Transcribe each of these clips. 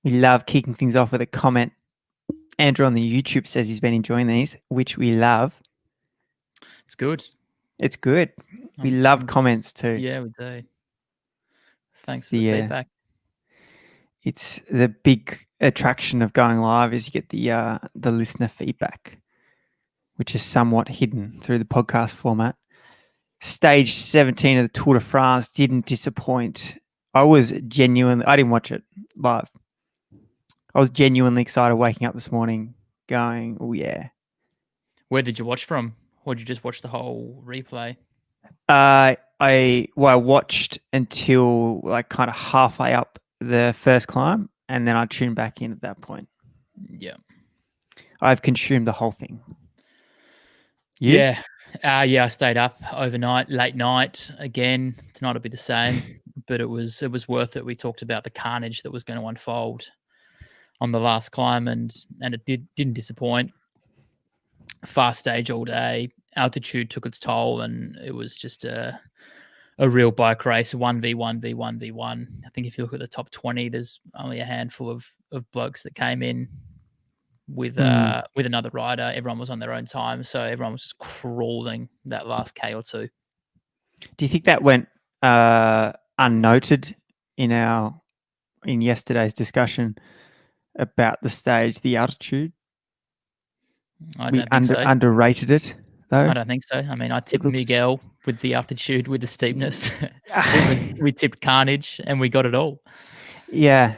We love kicking things off with a comment. Andrew on the YouTube says he's been enjoying these, which we love. It's good. It's good. We love comments too. Yeah, we do. Thanks for the feedback. It's the big attraction of going live is you get the listener feedback, which is somewhat hidden through the podcast format. Stage 17 of the Tour de France didn't disappoint. I didn't watch it live. I was genuinely excited waking up this morning going, oh yeah. Where did you watch from? Or did you just watch the whole replay? I watched until like kind of halfway up the first climb, and then I tuned back in at that point. Yeah. I've consumed the whole thing. You? Yeah. I stayed up overnight, late night again. Tonight will be the same, but it was worth it. We talked about the carnage that was going to unfold on the last climb, and it didn't disappoint. Fast stage all day. Altitude took its toll, and it was just a real bike race, 1v1, v1, v1. I think if you look at the top 20, there's only a handful of blokes that came in with another rider. Everyone was on their own time, so everyone was just crawling that last K or two. Do you think that went unnoted in yesterday's discussion about the stage, the altitude? I don't think so. Underrated it, though? I don't think so. I mean, I tipped Miguel with the altitude, with the steepness. We tipped carnage, and we got it all. Yeah.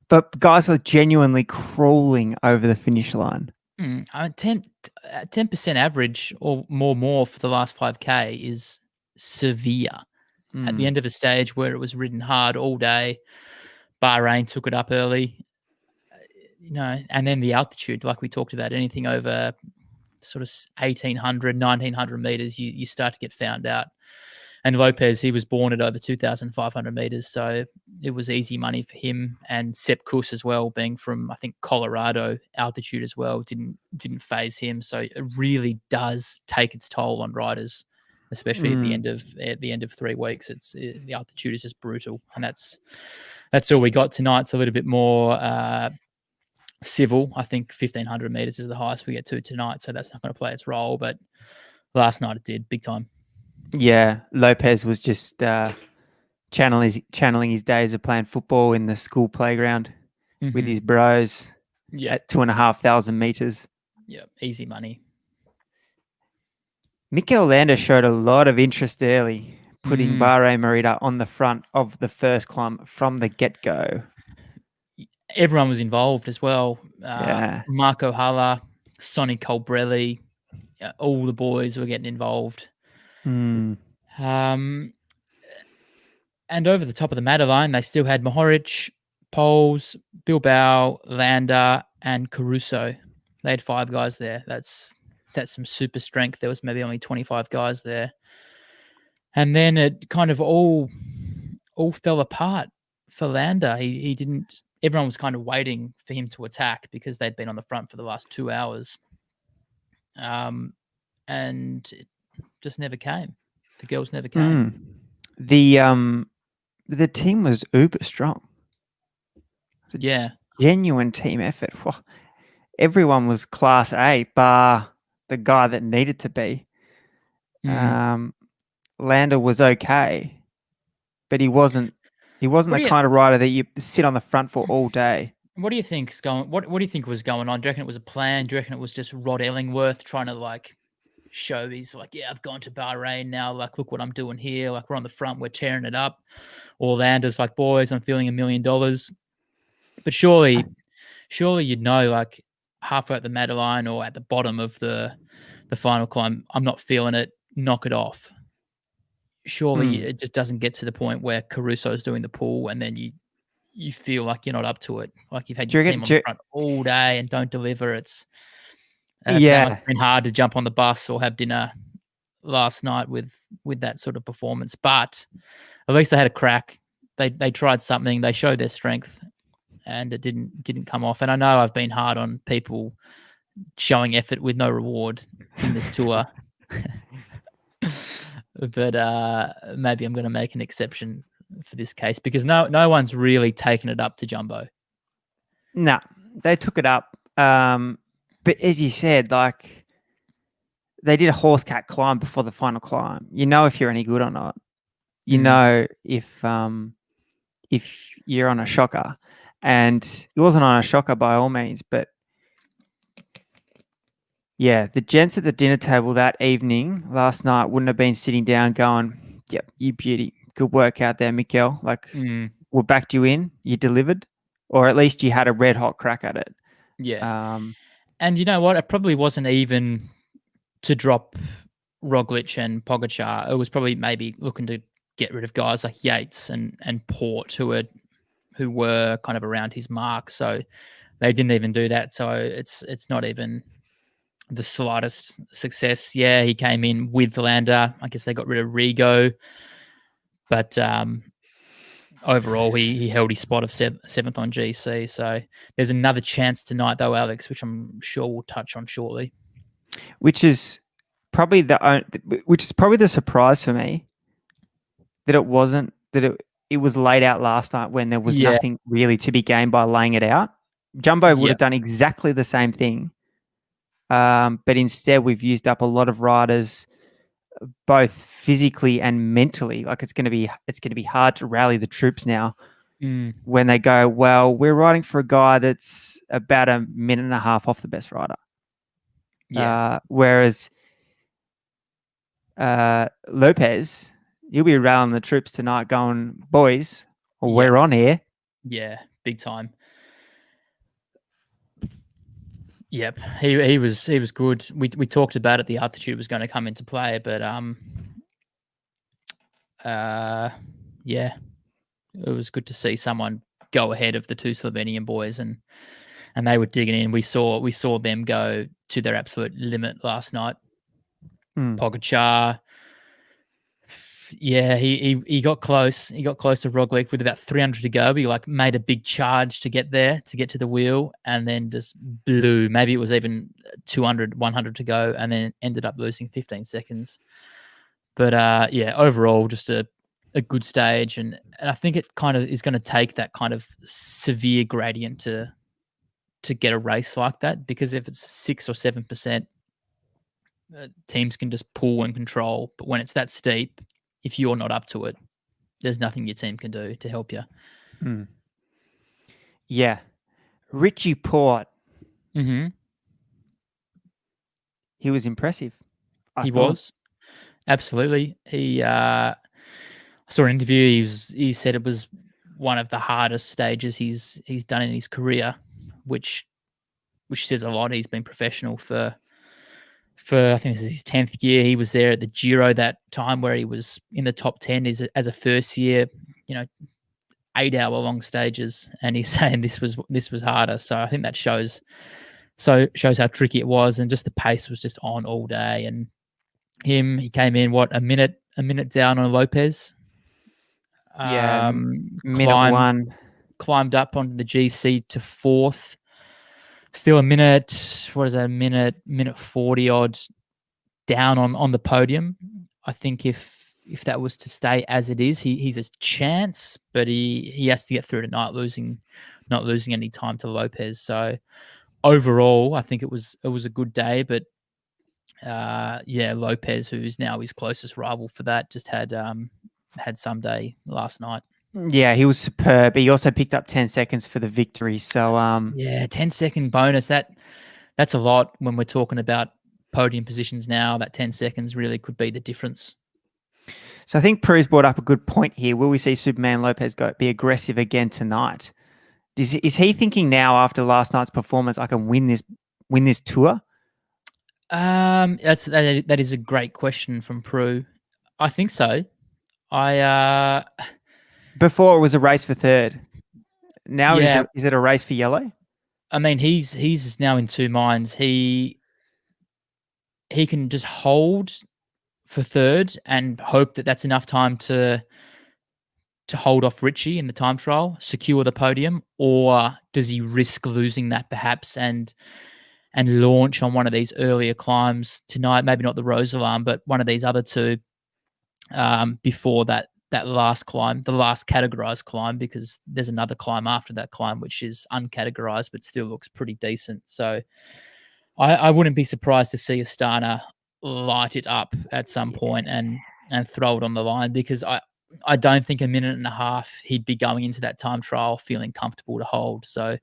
But guys were genuinely crawling over the finish line. 10% average or more for the last 5K is severe. At the end of a stage where it was ridden hard all day, Bahrain took it up early, and then the altitude, like we talked about, anything over sort of 1,800, 1,900 meters, you start to get found out. And Lopez, he was born at over 2,500 meters, so it was easy money for him. And Sepp Kuss as well, being from, I think, Colorado, altitude as well, didn't phase him. So it really does take its toll on riders, especially at the end of 3 weeks. The altitude is just brutal, and that's all we got tonight. It's a little bit more civil. I think 1,500 meters is the highest we get to tonight, so that's not going to play its role. But last night it did, big time. Yeah, Lopez was just channeling his days of playing football in the school playground with his bros at 2,500 meters. Yeah, easy money. Mikel Landa showed a lot of interest early, putting Bahrain Merida on the front of the first climb from the get-go. Everyone was involved as well. Marco Halla, Sonny Colbrelli, all the boys were getting involved. And over the top of the Madeleine, they still had Mohoric, Poles, Bilbao, Landa, and Caruso. They had 5 guys there. That's some super strength. There was maybe only 25 guys there. And then it kind of all fell apart for Landa. He didn't. Everyone was kind of waiting for him to attack because they'd been on the front for the last 2 hours. And it just never came. The girls never came. The team was uber strong. Yeah. Genuine team effort. Everyone was class A, bar the guy that needed to be. Landa was okay, but he wasn't the kind of rider that you sit on the front for all day. What do you think is going? What do you think was going on? Do you reckon it was a plan? Do you reckon it was just Rod Ellingworth trying to show he's I've gone to Bahrain now, look what I'm doing here, we're on the front, we're tearing it up? Or Landa's boys, I'm feeling $1 million. But surely you'd know, halfway at the Madeleine or at the bottom of the final climb, I'm not feeling it, knock it off. Surely it just doesn't get to the point where Caruso's doing the pull and then you feel like you're not up to it. You've had your team on the front all day and don't deliver. It's been hard to jump on the bus or have dinner last night with that sort of performance. But at least they had a crack. They tried something. They showed their strength, and it didn't come off. And I know I've been hard on people showing effort with no reward in this tour. But maybe I'm going to make an exception for this case, because no one's really taken it up to Jumbo. No, they took it up. But as you said, like they did a horse cat climb before the final climb. You know if you're any good or not. You know if you're on a shocker, and he wasn't on a shocker by all means, but yeah, the gents at the dinner table that evening last night wouldn't have been sitting down going, "Yep, you beauty, good work out there, Miguel. Like we backed you in, you delivered, or at least you had a red hot crack at it." Yeah. And you know what? It probably wasn't even to drop Roglic and Pogačar. It was probably maybe looking to get rid of guys like Yates and Port, who were kind of around his mark. So they didn't even do that. So it's not even the slightest success. Yeah, he came in with Landa. I guess they got rid of Rigo, but overall he held his spot of seventh on GC. So there's another chance tonight, though, Alex, which I'm sure we'll touch on shortly. Which is probably the surprise for me that it wasn't that it was laid out last night when there was nothing really to be gained by laying it out. Jumbo would have done exactly the same thing, but instead we've used up a lot of riders, both physically and mentally. Like it's going to be hard to rally the troops now when they go, well, we're riding for a guy that's about a minute and a half off the best rider. Yeah. Whereas Lopez, he'll be rallying the troops tonight, going, boys, we're on here. Yeah, big time. Yep, he was good. We talked about it. The altitude was going to come into play, but yeah, it was good to see someone go ahead of the two Slovenian boys, and they were digging in. We saw them go to their absolute limit last night. Pogačar, yeah, he got close. He got close to Roglic with about 300 to go. He like made a big charge to get there, to get to the wheel, and then just blew. Maybe it was even 200, 100 to go, and then ended up losing 15 seconds. But yeah, overall, just a good stage, and I think it kind of is going to take that kind of severe gradient to get a race like that, because if it's 6 or 7%, teams can just pull and control. But when it's that steep, if you're not up to it, there's nothing your team can do to help you. Yeah. Richie Port. He was impressive. He was. Absolutely. I saw an interview. He said it was one of the hardest stages he's done in his career, which says a lot. He's been professional for I think this is his 10th year. He was there at the Giro that time where he was in the top 10 as a first year, 8-hour-long stages, and he's saying this was harder. So I think that shows how tricky it was, and just the pace was just on all day. And he came in a minute down on Lopez. Minute one. Climbed up onto the GC to fourth. Still a minute. What is that? A minute 40 odd down on the podium. I think if that was to stay as it is, he's a chance, but he has to get through tonight, not losing any time to Lopez. So overall, I think it was a good day, but yeah, Lopez, who is now his closest rival for that, just had some day last night. Yeah, he was superb. He also picked up 10 seconds for the victory. So 10-second bonus. That's a lot when we're talking about podium positions now. That 10 seconds really could be the difference. So I think Prue's brought up a good point here. Will we see Superman Lopez be aggressive again tonight? Is he thinking now after last night's performance, I can win this tour? That is a great question from Prue. I think so. Before it was a race for third. Now is it a race for yellow? I mean, he's now in two minds. He can just hold for third and hope that that's enough time to hold off Richie in the time trial, secure the podium, or does he risk losing that perhaps and launch on one of these earlier climbs tonight? Maybe not the Rose Alarm, but one of these other two before that that last climb, the last categorized climb, because there's another climb after that climb which is uncategorized but still looks pretty decent. So I wouldn't be surprised to see Astana light it up at some point and throw it on the line, because I don't think a minute and a half he'd be going into that time trial feeling comfortable to hold. So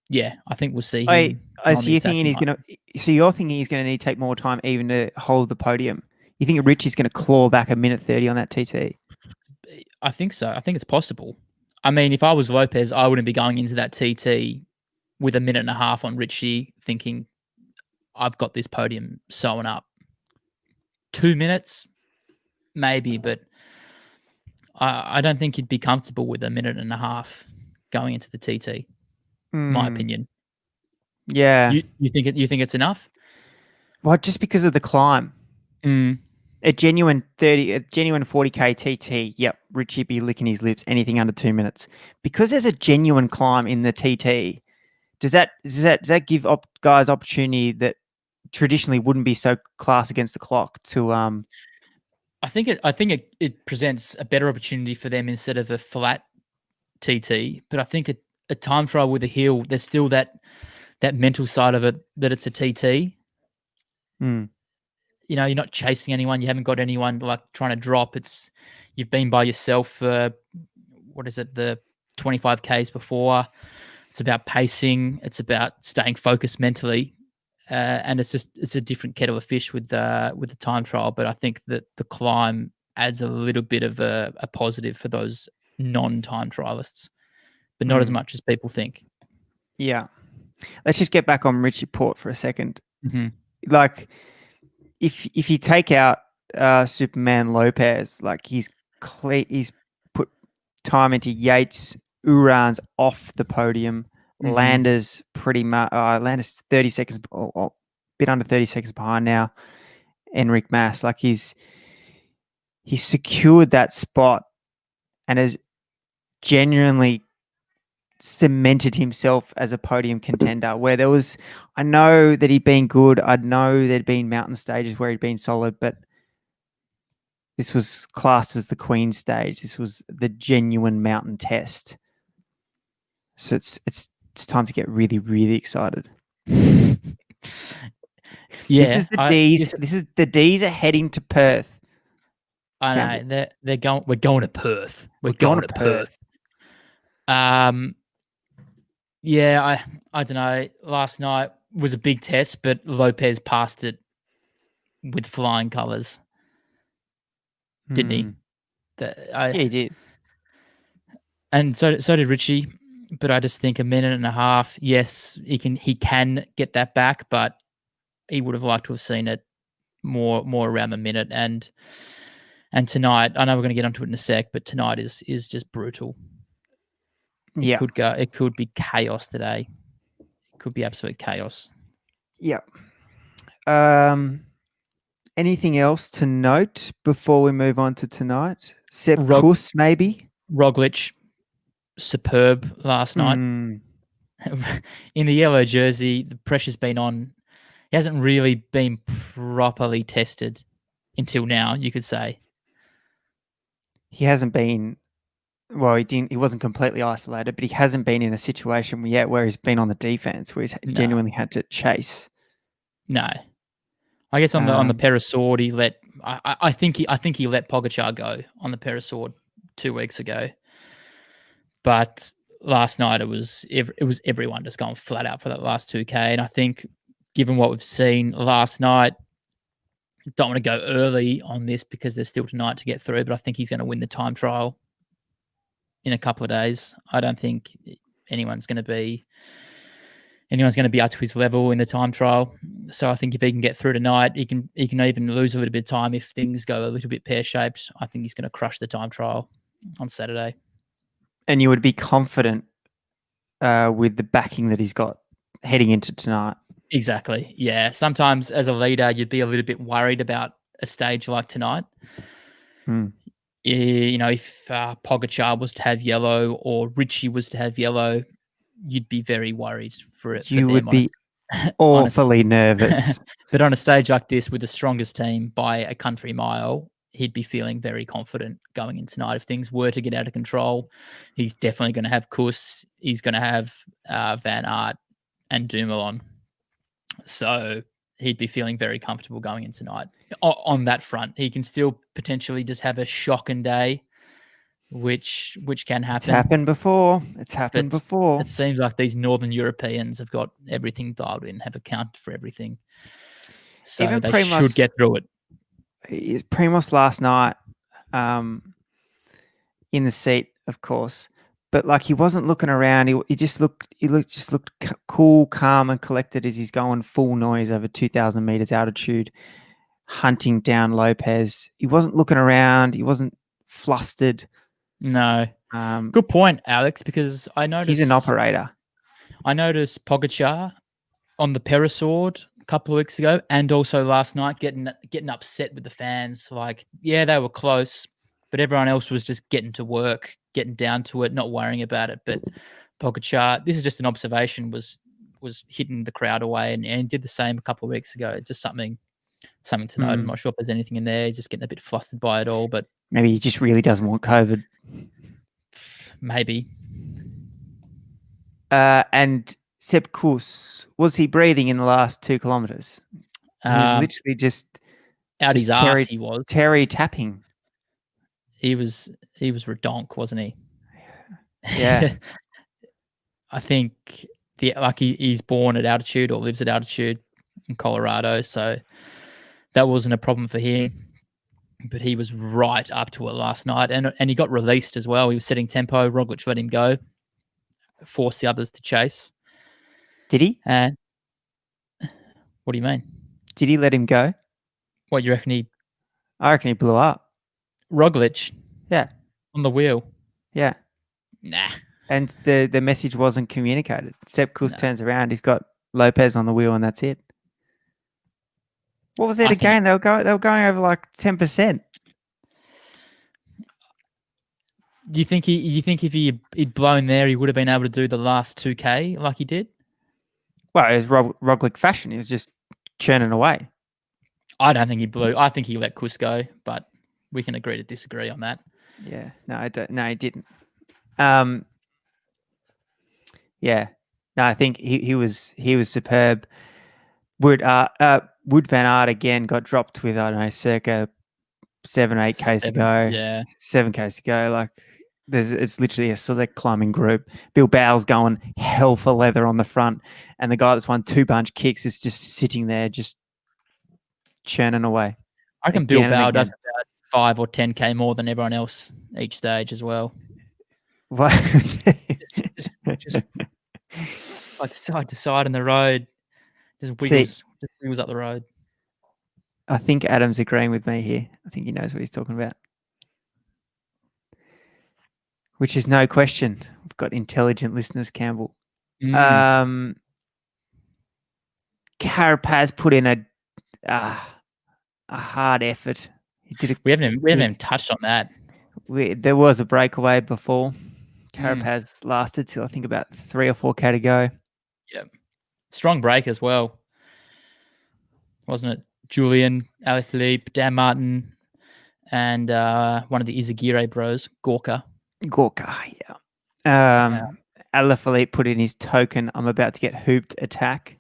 yeah, I think we'll see him on So the you're attack thinking he's tonight. going to? So you're thinking he's going to need to take more time even to hold the podium? You think Richie's going to claw back a minute 30 on that TT? I think so. I think it's possible. I mean, if I was Lopez, I wouldn't be going into that TT with a minute and a half on Richie thinking, I've got this podium sewn up. 2 minutes, maybe, but I don't think he'd be comfortable with a minute and a half going into the TT. My opinion. Yeah. You think it's enough? Well, just because of the climb. Mm. A genuine 40K TT, yep, Richie be licking his lips, anything under 2 minutes. Because there's a genuine climb in the TT, does that give guys opportunity that traditionally wouldn't be so class against the clock to I think it presents a better opportunity for them instead of a flat TT. But I think a time trial with a hill, there's still that mental side of it that it's a TT. You know, you're not chasing anyone. You haven't got anyone like trying to drop. You've been by yourself for the 25Ks before. It's about pacing. It's about staying focused mentally, and it's a different kettle of fish with the time trial. But I think that the climb adds a little bit of a positive for those non-time trialists, but not as much as people think. Yeah. Let's just get back on Richie Port for a second. Mm-hmm. Like, if you take out Superman Lopez, like he's put time into Yates, Uran's off the podium, Landers pretty much. Landers 30 seconds, or bit under 30 seconds behind now. Enric Mas, like he's secured that spot and has genuinely cemented himself as a podium contender. Where I know that he'd been good. I know there'd been mountain stages where he'd been solid, but this was classed as the Queen stage. This was the genuine mountain test. So it's time to get really, really excited. Yeah, this is the D's. This is the D's are heading to Perth. I know they're going. We're going to Perth. We're going to Perth. Yeah, I don't know. Last night was a big test, but Lopez passed it with flying colours, didn't he? Yeah, he did. And so did Richie. But I just think a minute and a half. Yes, he can get that back, but he would have liked to have seen it more around the minute. And tonight, I know we're going to get onto it in a sec, but tonight is just brutal. It could go. It could be chaos today. It could be absolute chaos. Yeah. Anything else to note before we move on to tonight? Sepp Kuss, maybe? Roglic, superb last night. In the yellow jersey, the pressure's been on. He hasn't really been properly tested until now, you could say. He hasn't been. Well, he wasn't completely isolated, but he hasn't been in a situation yet where he's been on the defense, where he's genuinely had to chase. No, I guess on the Peresord, he let. I think he let Pogačar go on the Peresord 2 weeks ago, but last night it was everyone just going flat out for that last 2K, and I think given what we've seen last night, don't want to go early on this because there's still tonight to get through, but I think he's going to win the time trial in a couple of days. I don't think anyone's going to be up to his level in the time trial. So I think if he can get through tonight, he can even lose a little bit of time if things go a little bit pear-shaped. I think he's going to crush the time trial on Saturday. And you would be confident with the backing that he's got heading into tonight. Exactly. Yeah. Sometimes as a leader, you'd be a little bit worried about a stage like tonight. You know, if Pogačar was to have yellow or Richie was to have yellow, you'd be very worried for it. You would be awfully nervous. But on a stage like this with the strongest team by a country mile, he'd be feeling very confident going in tonight. If things were to get out of control, he's definitely going to have Kuss. He's going to have Van Aert and Dumoulin. So he'd be feeling very comfortable going in tonight. On that front, he can still potentially just have a shocking day, which can happen. It's happened before. It's happened But before. it seems like these Northern Europeans have got everything dialed in, have accounted for everything. So Even they Primoz- should get through it. Primoz last night, in the seat, of course, but like he wasn't looking around. He looked cool, calm, and collected as he's going full noise over 2,000 meters altitude, hunting down Lopez. He wasn't looking around. He wasn't flustered. No. Good point, Alex, because I noticed he's an operator. I noticed Pogacar on the Perisord a couple of weeks ago, and also last night getting upset with the fans. Like, yeah, they were close, but everyone else was just getting to work, getting down to it, not worrying about it. But Pogacar, this is just an observation, was hitting the crowd away, and he did the same a couple of weeks ago. Just something to note. I'm not sure if there's anything in there. He's just getting a bit flustered by it all, but maybe he just really doesn't want COVID. Maybe. And Sepp Kuss, was he breathing in the last 2 kilometers? He was literally just out his ass. He was Terry tapping. He was redonk, wasn't he? Yeah. I think he's born at altitude or lives at altitude in Colorado, so that wasn't a problem for him. But he was right up to it last night, and he got released as well. He was setting tempo. Roglic let him go, forced the others to chase. Did he? And what do you mean? Did he let him go? What, you reckon I reckon he blew up. Roglic? Yeah. On the wheel? Yeah. Nah. And the message wasn't communicated. Sepp Kuss turns around, he's got Lopez on the wheel, and that's it. What was there to gain? They were going over like 10%. Do you think if he'd blown there, he would have been able to do the last 2K like he did? Well, it was Roglic fashion. He was just churning away. I don't think he blew. I think he let Kuss go, but we can agree to disagree on that. Yeah, no, I don't. No, he didn't. Yeah, no, I think he was superb. Wood Van Aert again got dropped with, I don't know, circa 7 or 8 Ks to go. Yeah, 7 Ks to go. Like it's literally a select climbing group. Bilbao's going hell for leather on the front, and the guy that's won 2 bunch kicks is just sitting there, just churning away. I reckon Bilbao does about 5 or 10K more than everyone else each stage as well. What? just like side to side on the road, just wiggles up the road. I think Adam's agreeing with me here. I think he knows what he's talking about. Which is no question. We've got intelligent listeners, Campbell. Carapaz put in a hard effort. He did we haven't even touched on that. There was a breakaway before. Carapaz lasted till I think about 3 or 4K to go. Yeah, strong break as well, wasn't it? Julian, Alaphilippe, Dan Martin, and one of the Izagirre bros, Gorka, yeah. Alaphilippe put in his token, I'm about to get hooped attack.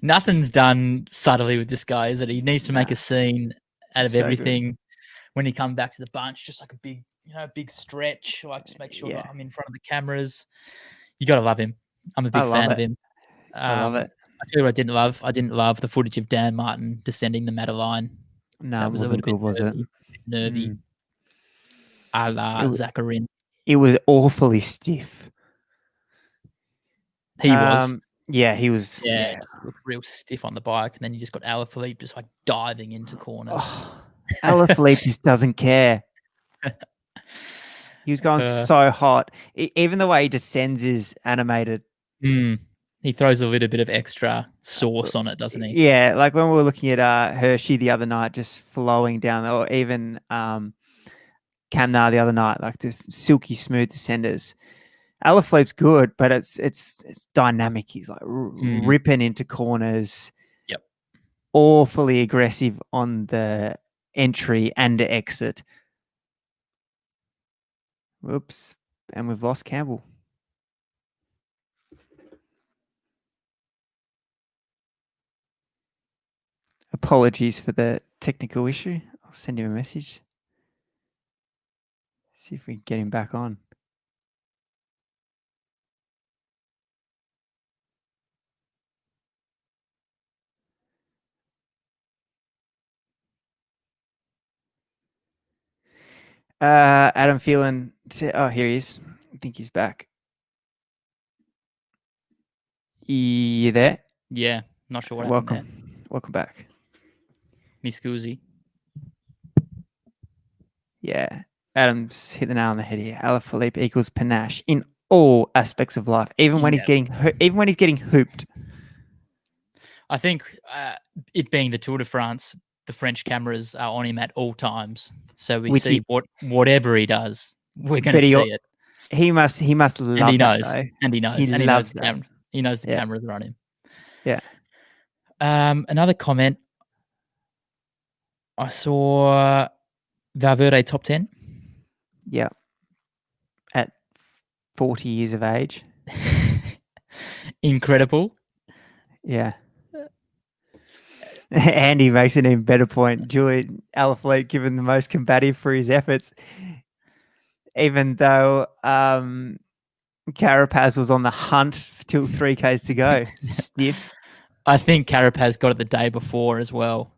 Nothing's done subtly with this guy, is it? He needs to make a scene out of everything. Good. When he comes back to the bunch, just like a big stretch, like just make sure that I'm in front of the cameras. You got to love him. I'm a big fan of him. I love it. I tell you what I didn't love. I didn't love the footage of Dan Martin descending the Madeleine. No, it wasn't good, was it? Nervy. A la Zakharin. It was awfully stiff. He was. Yeah, he was. Yeah, looked real stiff on the bike. And then you just got Alaphilippe just like diving into corners. Alaphilippe just doesn't care. He was going so hot. Even the way he descends is animated. He throws a little bit of extra sauce on it, doesn't he? Yeah, like when we were looking at Hershey the other night, just flowing down, or even Kamna the other night, like the silky smooth descenders. Alaphilippe's good, but it's dynamic. He's like ripping into corners. Yep. Awfully aggressive on the entry and an exit. Whoops. And we've lost Campbell. Apologies for the technical issue. I'll send him a message. See if we can get him back on. Adam Phelan. Oh, here he is. I think he's back. You there? Yeah, not sure what happened there. Welcome back. Me scusi. Yeah, Adam's hit the nail on the head here. Alaphilippe equals panache in all aspects of life, even when he's getting hooped. I think it being the Tour de France, the French cameras are on him at all times, so we see whatever he does, we're going to see it. He must love and he knows, that, though. And he knows. He loves the camera. He knows the cameras are on him. Yeah. Another comment. I saw Valverde top 10. Yeah. At 40 years of age. Incredible. Yeah. Andy makes an even better point. Julian Alaphilippe given the most combative for his efforts, even though Carapaz was on the hunt till 3Ks to go. Stiff. I think Carapaz got it the day before as well.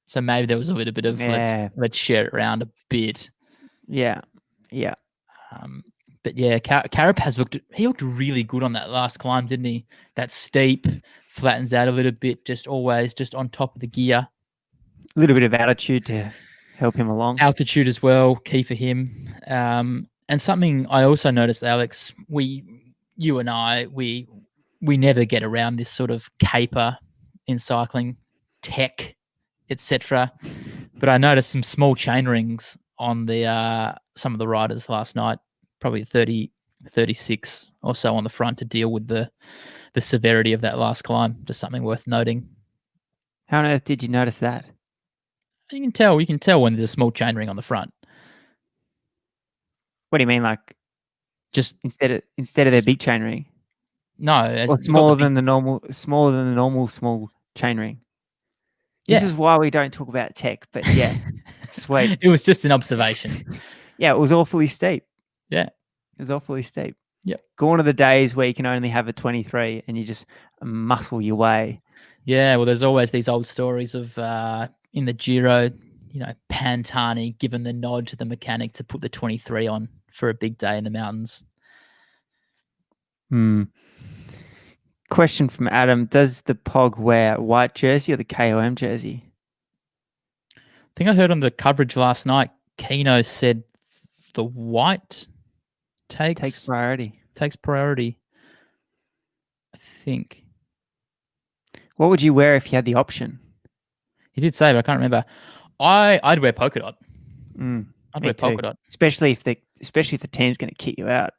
So maybe there was a little bit of let's share it around a bit. Yeah. Yeah. But yeah, Carapaz looked really good on that last climb, didn't he? That steep, flattens out a little bit, just always just on top of the gear. A little bit of altitude to help him along. Altitude as well, key for him. And something I also noticed, Alex, you and I, we never get around this sort of caper in cycling, tech, etc. But I noticed some small chain rings on the some of the riders last night, probably 30, 36 or so on the front to deal with the severity of that last climb. Just something worth noting. How on earth did you notice that? You can tell when there's a small chain ring on the front. What do you mean, like just instead of their big chain ring? No, or smaller than the normal small chain ring. This is why we don't talk about tech, but yeah, sweet. It was just an observation. Yeah, it was awfully steep. Yeah, it was awfully steep. Yep. Gone are the days where you can only have a 23 and you just muscle your way. Yeah, well, there's always these old stories of in the Giro, Pantani given the nod to the mechanic to put the 23 on for a big day in the mountains. Question from Adam: does the Pog wear white jersey or the KOM jersey? I think I heard on the coverage last night, Keno said the white takes priority. Takes priority, I think. What would you wear if you had the option? He did say, but I can't remember. I'd wear polka dot. I'd wear polka dot, especially if the team's going to kick you out.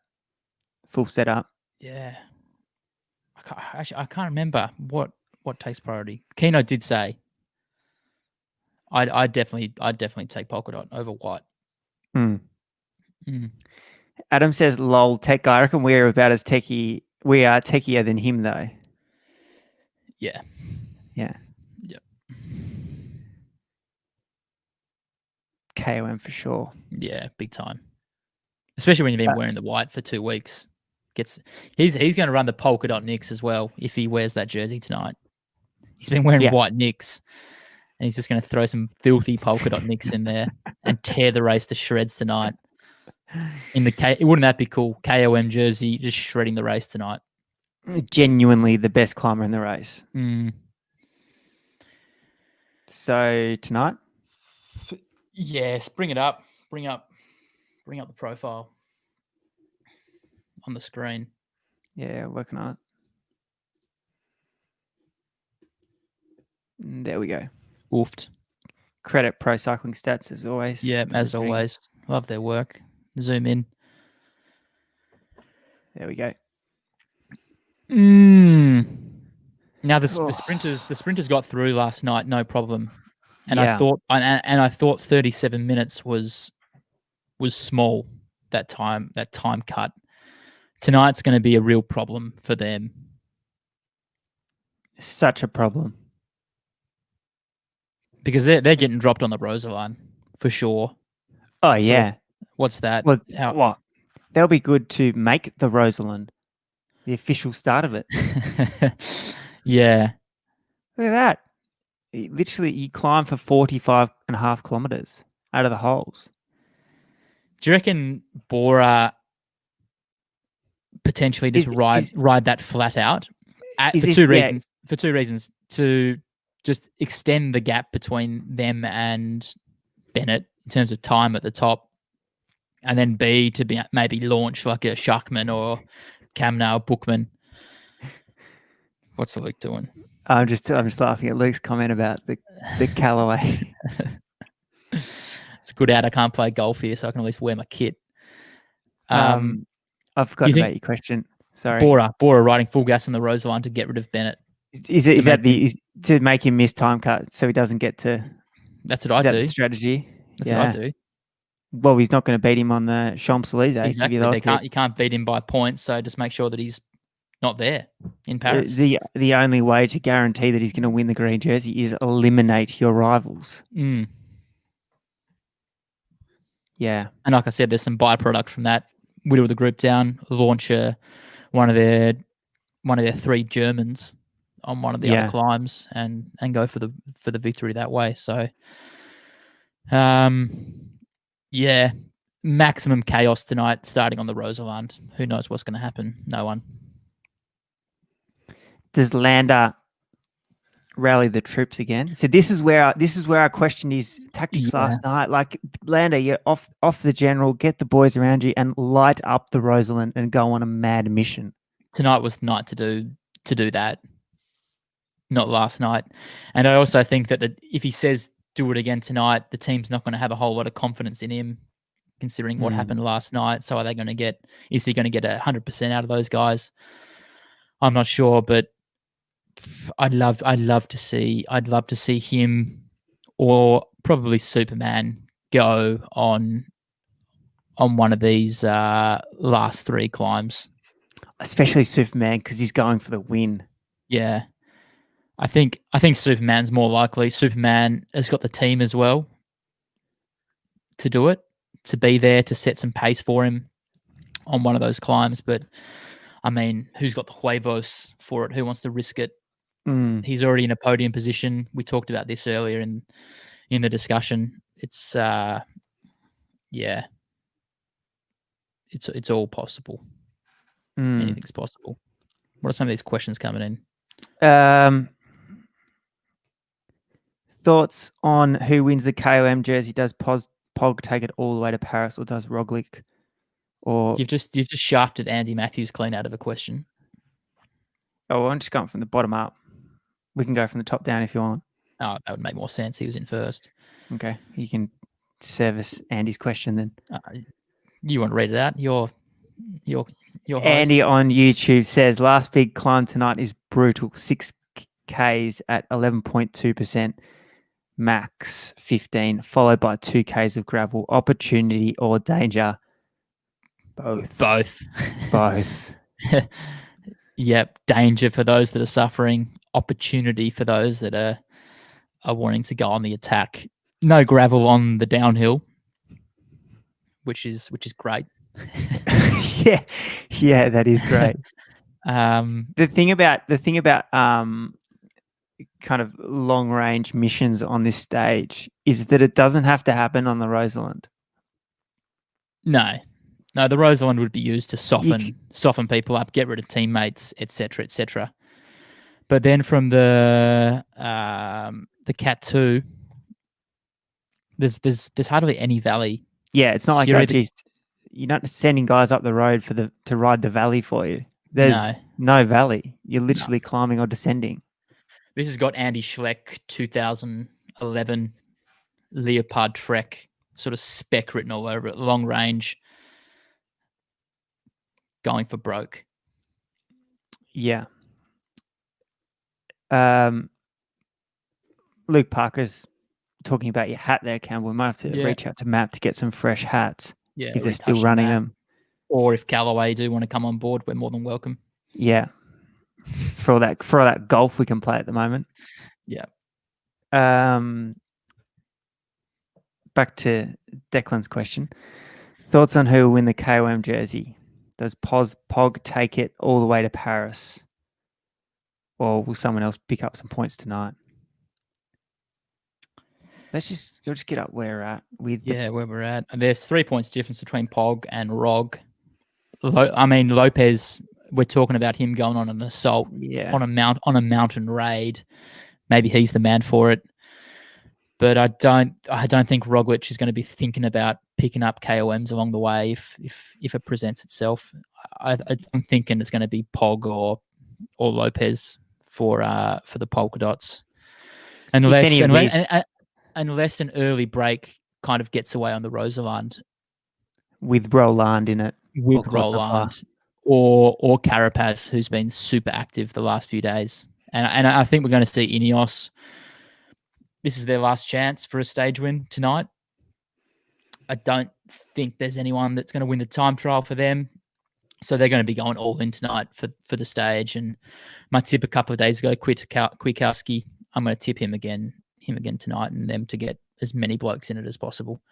Full setup. Yeah. I can't remember what takes priority. Keno did say I'd definitely take polka dot over white. Adam says, "Lol, tech guy. I reckon we're about as techie. We are techier than him, though." Yeah. Yeah. Yep. KOM for sure. Yeah, big time. Especially when you've been wearing the white for 2 weeks. He's going to run the polka dot nicks as well if he wears that jersey tonight. He's been wearing white nicks, and he's just going to throw some filthy polka dot nicks in there and tear the race to shreds tonight. Wouldn't that be cool? KOM jersey, just shredding the race tonight. Genuinely the best climber in the race. So tonight? Yes, bring it up. Bring up the profile on the screen. Yeah, working on it. There we go. Oofed. Credit Pro Cycling Stats as always. Yeah, as always. Love their work. Zoom in. There we go. Now the sprinters got through last night, no problem. And I thought 37 minutes was small, that time cut. Tonight's going to be a real problem for them. Such a problem. Because they're getting dropped on the Rosa line for sure. Oh, yeah. What's that? Well, they'll be good to make the Rosalind the official start of it. Yeah. Look at that. Literally, you climb for 45.5 kilometers out of the holes. Do you reckon Bora potentially just ride that flat out? For two reasons. For two reasons. To just extend the gap between them and Bennett in terms of time at the top, and then B, to be maybe launch like a Schuckman or Kamna or Bookman. What's Luke doing? I'm just laughing at Luke's comment about the Callaway. It's good out. I can't play golf here, so I can at least wear my kit. I've forgotten about your question. Sorry. Bora riding full gas on the Rosa line to get rid of Bennett. To make him miss time cut so he doesn't get to? That's what I do. The strategy. That's what I do. Well, he's not going to beat him on the Champs Elysees. Exactly. You can't beat him by points, so just make sure that he's not there in Paris. The only way to guarantee that he's going to win the green jersey is eliminate your rivals. Yeah. And like I said, there's some byproduct from that. Whittle the group down, launch one of their 3 Germans on one of the other climbs, and go for the victory that way. So, yeah, maximum chaos tonight, starting on the Rosaland. Who knows what's going to happen? No one. Does Landa rally the troops again? So this is where our question is tactics last night. Like, Landa, you're off the general, get the boys around you and light up the Rosalind and go on a mad mission. Tonight was the night to do that, not last night. And I also think that if he says do it again tonight, the team's not going to have a whole lot of confidence in him, considering what happened last night. So is he going to get 100% out of those guys? I'm not sure, but I'd love to see him, or probably Superman, go on one of these last 3 climbs. Especially Superman, because he's going for the win. Yeah. I think Superman's more likely. Superman has got the team as well to do it, to be there, to set some pace for him on one of those climbs. But, I mean, who's got the huevos for it? Who wants to risk it? He's already in a podium position. We talked about this earlier in the discussion. It's it's all possible. Anything's possible. What are some of these questions coming in? Thoughts on who wins the KOM jersey? Does Pog take it all the way to Paris, or does Roglic? Or you've just shafted Andy Matthews clean out of a question. Oh, I'm just going from the bottom up. We can go from the top down if you want. Oh, that would make more sense. He was in first. Okay, you can service Andy's question then. You want to read it out? Your host. Andy on YouTube says, last big climb tonight is brutal. 6 Ks at 11.2%, max 15, followed by 2 Ks of gravel. Opportunity or danger? Both. Yep, danger for those that are suffering, opportunity for those that are wanting to go on the attack. No gravel on the downhill, which is great. yeah, that is great. The thing about kind of long range missions on this stage is that it doesn't have to happen on the Rosalind. No, the Rosalind would be used to soften people up, get rid of teammates, etc., etc. But then from the Cat 2, there's hardly any valley. Yeah, it's not like you're not sending guys up the road to ride the valley for you. There's no valley. You're literally climbing or descending. This has got Andy Schleck 2011 Leopard Trek sort of spec written all over it. Long range, going for broke. Yeah. Luke Parker's talking about your hat there, Campbell. We might have to reach out to Map to get some fresh hats if they're still running them. Or if Callaway do want to come on board, we're more than welcome. Yeah. For all that golf we can play at the moment. Yeah. Back to Declan's question. Thoughts on who will win the KOM jersey? Does Pog take it all the way to Paris? Or will someone else pick up some points tonight? You'll just get up where we're at with where we're at. There's 3 points difference between Pog and Rog. Lopez, we're talking about him going on an assault on a mountain raid. Maybe he's the man for it. But I don't think Roglic is going to be thinking about picking up KOMs along the way if it presents itself. I'm thinking it's going to be Pog or Lopez for the polka dots, unless an early break kind of gets away on the Roseland with Roland in it, with Roland or Carapaz, who's been super active the last few days, and I think we're going to see Ineos. This is their last chance for a stage win tonight. I don't think there's anyone that's going to win the time trial for them. So they're going to be going all in tonight for the stage. And my tip a couple of days ago, Kwiatkowski, I'm going to tip him again tonight and them to get as many blokes in it as possible.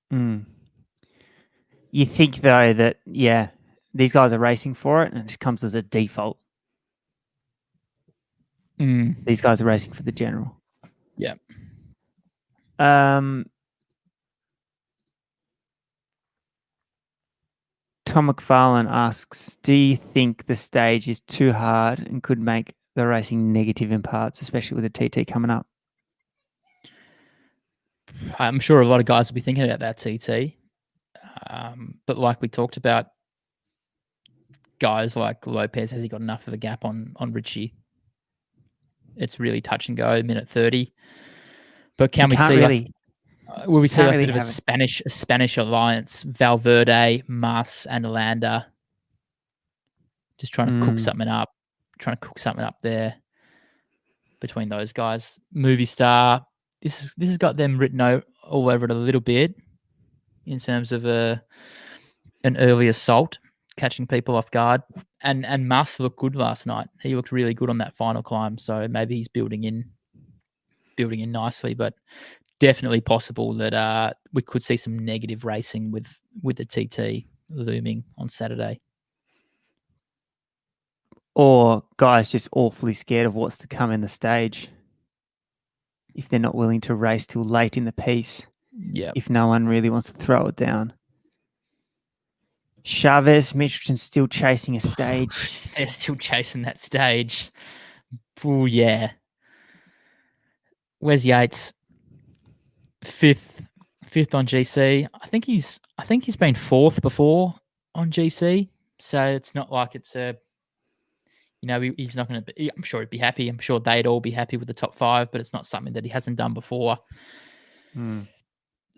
You think, though, that, these guys are racing for it and it just comes as a default. These guys are racing for the general. Yeah. Tom McFarlane asks, do you think the stage is too hard and could make the racing negative in parts, especially with the TT coming up? I'm sure a lot of guys will be thinking about that TT. But like we talked about, guys like Lopez, has he got enough of a gap on Richie? It's really touch and go, minute 30. But can we see will we see like a bit of a Spanish alliance? Valverde, Mas, and Landa just trying to cook something up there between those guys. Movistar, this has got them written all over it a little bit in terms of an early assault, catching people off guard. And Mas looked good last night. He looked really good on that final climb. So maybe he's building in nicely, but definitely possible that we could see some negative racing with the TT looming on Saturday. Or guys just awfully scared of what's to come in the stage if they're not willing to race till late in the piece. Yeah. If no one really wants to throw it down. Chavez, Mitchelton still chasing a stage. They're still chasing that stage. Oh yeah. Where's Yates? Fifth on GC. I think he's been fourth before on GC. So it's not like it's he's not going to be. I'm sure he'd be happy. I'm sure they'd all be happy with the top 5, but it's not something that he hasn't done before.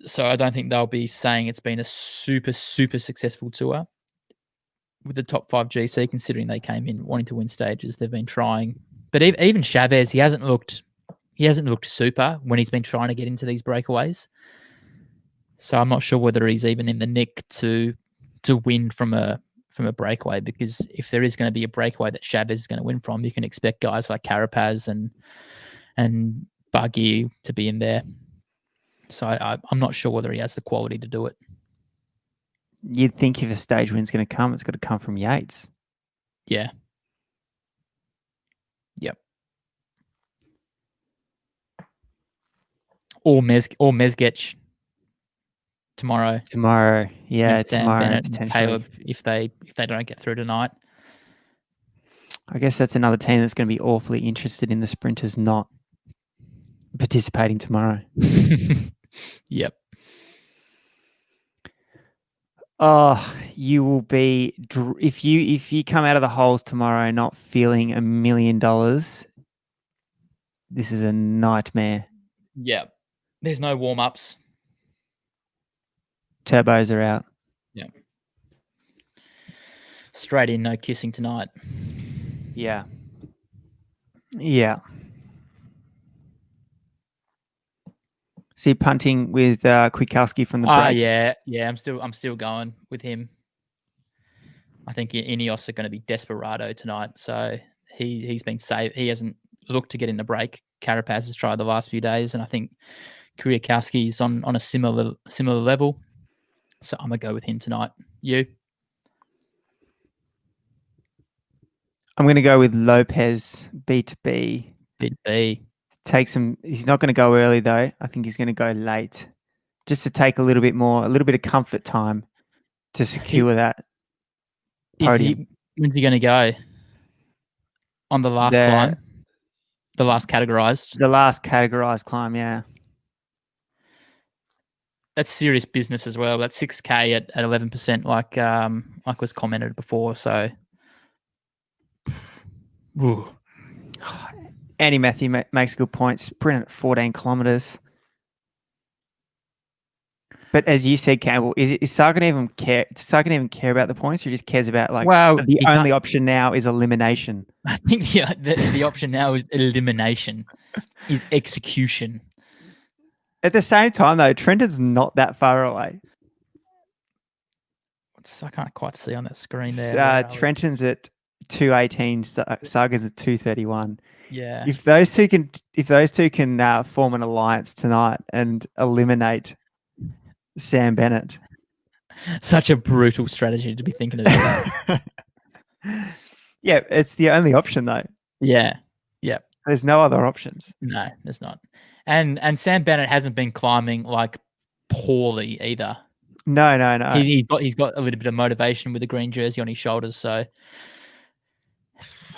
So I don't think they'll be saying it's been a super, super successful tour with the top 5 GC, considering they came in wanting to win stages. They've been trying, but even Chavez, he hasn't looked super when he's been trying to get into these breakaways. So I'm not sure whether he's even in the nick to win from a breakaway, because if there is going to be a breakaway that Chavez is going to win from, you can expect guys like Carapaz and Barguil to be in there. So I'm not sure whether he has the quality to do it. You'd think if a stage win's going to come, it's got to come from Yates. Yeah. Yep. Or Mezgec tomorrow. Yeah, tomorrow. Bennett and Caleb, if they don't get through tonight. I guess that's another team that's going to be awfully interested in the sprinters not participating tomorrow. Yep. Oh, you will be if you come out of the holes tomorrow not feeling $1 million. This is a nightmare. Yep. There's no warm-ups. Turbos are out. Yeah. Straight in, no kissing tonight. Yeah. So you're punting with Kwiatkowski from the break? Yeah. I'm still going with him. I think Ineos are going to be desperado tonight. So he's been saved. He hasn't looked to get in the break. Carapaz has tried the last few days, and I think Kwiatkowski is on a similar level. So I'm gonna go with him tonight. You? I'm going to go with Lopez B2B. B. He's not going to go early though. I think he's going to go late, just to take a little bit of comfort time to secure that podium. When's he going to go? On the last climb, the last categorized climb. Yeah, that's serious business as well. That's 6K at 11%, like was commented before. So, ooh. Andy Matthew makes a good point. Sprint at 14 kilometers. But as you said, Campbell, is Sagan even care? Does Sagan even care about the points, or he just cares about the only option now is elimination? I think the option now is elimination, is execution. At the same time, though, Trenton's not that far away. I can't quite see on that screen there. Trenton's at 2:18. Sagan's at 2:31. Yeah. If those two can form an alliance tonight and eliminate Sam Bennett, such a brutal strategy to be thinking about. Yeah, it's the only option though. Yeah. There's no other options. No, there's not. And Sam Bennett hasn't been climbing like poorly either. No. He's got a little bit of motivation with the green jersey on his shoulders, so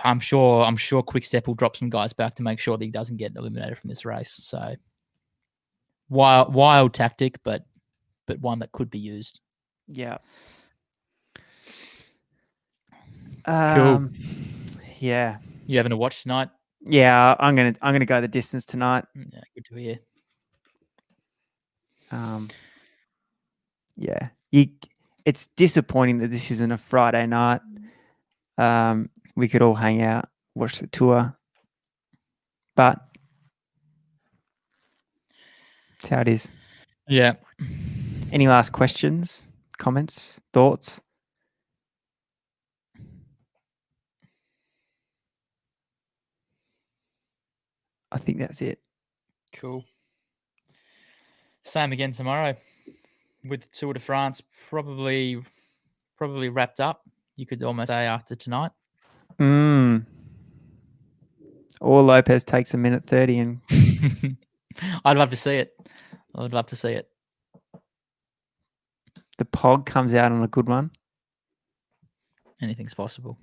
I'm sure Quickstep will drop some guys back to make sure that he doesn't get eliminated from this race. So wild tactic, but one that could be used. Yeah. Cool. Yeah. You having a watch tonight? Yeah, I'm gonna go the distance tonight. Yeah, good to hear. Yeah. It's disappointing that this isn't a Friday night. We could all hang out, watch the tour. But that's how it is. Yeah. Any last questions, comments, thoughts? I think that's it. Cool. Same again tomorrow with Tour de France probably wrapped up. You could almost say after tonight. Or Lopez takes a minute 30 and I'd love to see it. I would love to see it. The Pog comes out on a good one. Anything's possible.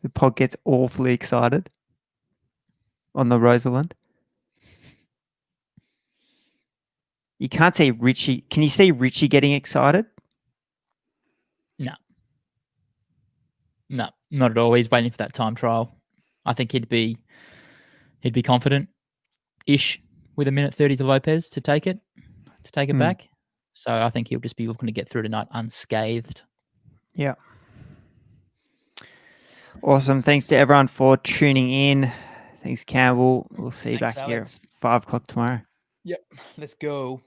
The Pog gets awfully excited on the Rosalind. You can't see Richie. Can you see Richie getting excited? No, not at all. He's waiting for that time trial. I think he'd be confident-ish with a minute 30 to Lopez to take it back. So I think he'll just be looking to get through tonight unscathed. Yeah. Awesome. Thanks to everyone for tuning in. Thanks, Campbell. We'll see you back here at 5 o'clock tomorrow. Yep. Let's go.